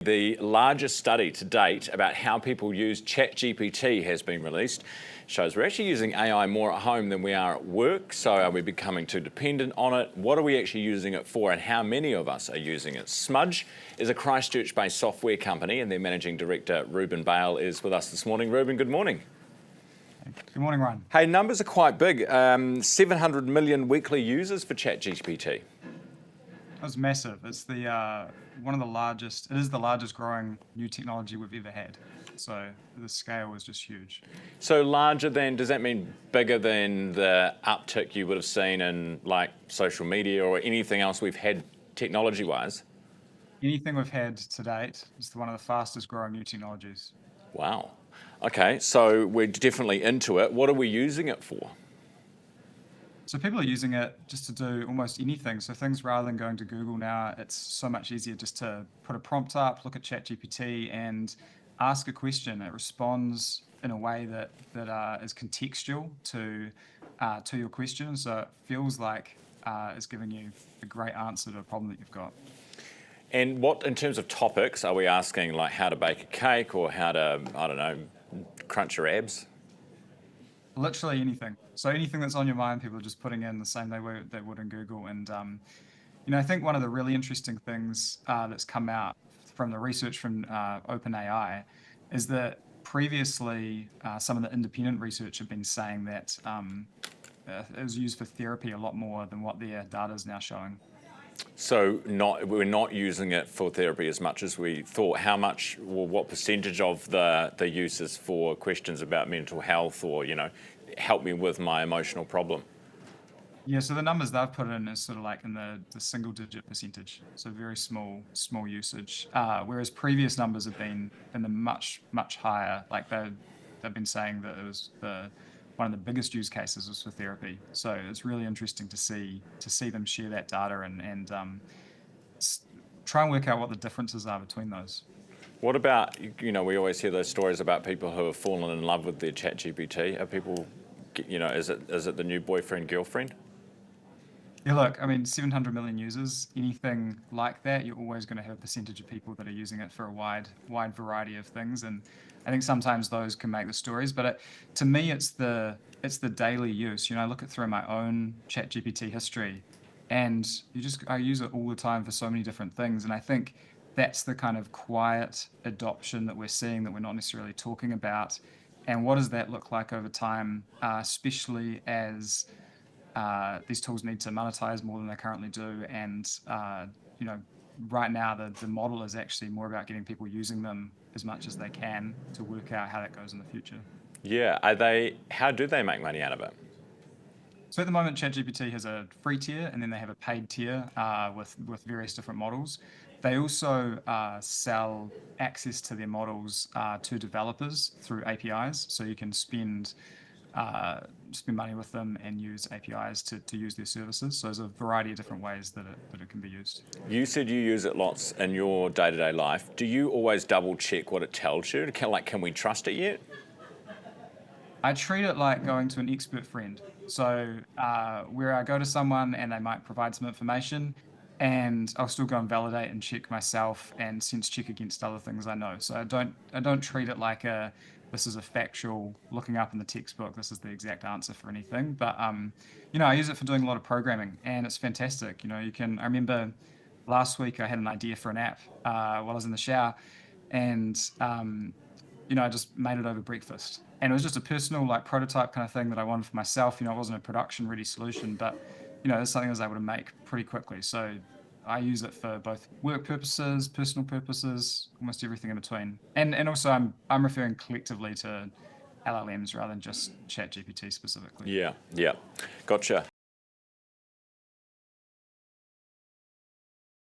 The largest study to date about how people use ChatGPT has been released. Shows we're actually using AI more at home than we are at work. So are we becoming too dependent on it? What are we actually using it for, and how many of us are using it? Smudge is a Christchurch-based software company, and their managing director, Reuben Bijl, is with us this morning. Reuben, good morning. Good morning, Ryan. Hey, numbers are quite big. 700 million weekly users for ChatGPT. It was massive. It's one of the largest. It is the largest growing new technology we've ever had. So the scale was just huge. So larger than, does that mean bigger than the uptick you would have seen in like social media or anything else we've had technology-wise? Anything we've had to date is one of the fastest growing new technologies. Wow. Okay, so we're definitely into it. What are we using it for? So people are using it just to do almost anything. So things rather than going to Google now, it's so much easier just to put a prompt up, look at ChatGPT and ask a question. It responds in a way that is contextual to your question. So it feels like it's giving you a great answer to a problem that you've got. And what, in terms of topics, are we asking, like how to bake a cake or how to, I don't know, crunch your abs? Literally anything. So anything that's on your mind, people are just putting in the same they would in Google. And I think one of the really interesting things that's come out from the research from OpenAI is that previously some of the independent research have been saying that it was used for therapy a lot more than what their data is now showing. So we're not using it for therapy as much as we thought. How much, or what percentage of the use is for questions about mental health or, help me with my emotional problem? Yeah, so the numbers they've put in is sort of like in the single digit percentage, so very small usage. Whereas previous numbers have been in the much higher, like they've been saying that it was one of the biggest use cases was for therapy. So it's really interesting to see them share that data and try and work out what the differences are between those. What about, we always hear those stories about people who have fallen in love with their ChatGPT. Are people, is it the new boyfriend, girlfriend? Yeah, look, I mean, 700 million users, anything like that, you're always going to have a percentage of people that are using it for a wide variety of things. And I think sometimes those can make the stories, but to me, it's the daily use. I look at through my own ChatGPT history, and I use it all the time for so many different things. And I think that's the kind of quiet adoption that we're seeing that we're not necessarily talking about. And what does that look like over time, especially as these tools need to monetize more than they currently do. And, right now the model is actually more about getting people using them as much as they can to work out how that goes in the future. Yeah, how do they make money out of it? So at the moment, ChatGPT has a free tier and then they have a paid tier with various different models. They also sell access to their models to developers through APIs. So you can spend money with them and use APIs to use their services. So there's a variety of different ways that it can be used. You said you use it lots in your day-to-day life. Do you always double check what it tells you? Can we trust it yet? I treat it like going to an expert friend. So where I go to someone and they might provide some information, and I'll still go and validate and check myself and sense check against other things I know. So I don't treat it like this is a factual looking up in the textbook, this is the exact answer for anything. But I use it for doing a lot of programming and it's fantastic. I remember last week I had an idea for an app while I was in the shower, and I just made it over breakfast. And it was just a personal prototype kind of thing that I wanted for myself. It wasn't a production ready solution, but it's something I was able to make pretty quickly. So I use it for both work purposes, personal purposes, almost everything in between. And also I'm referring collectively to LLMs rather than just ChatGPT specifically. Yeah, gotcha.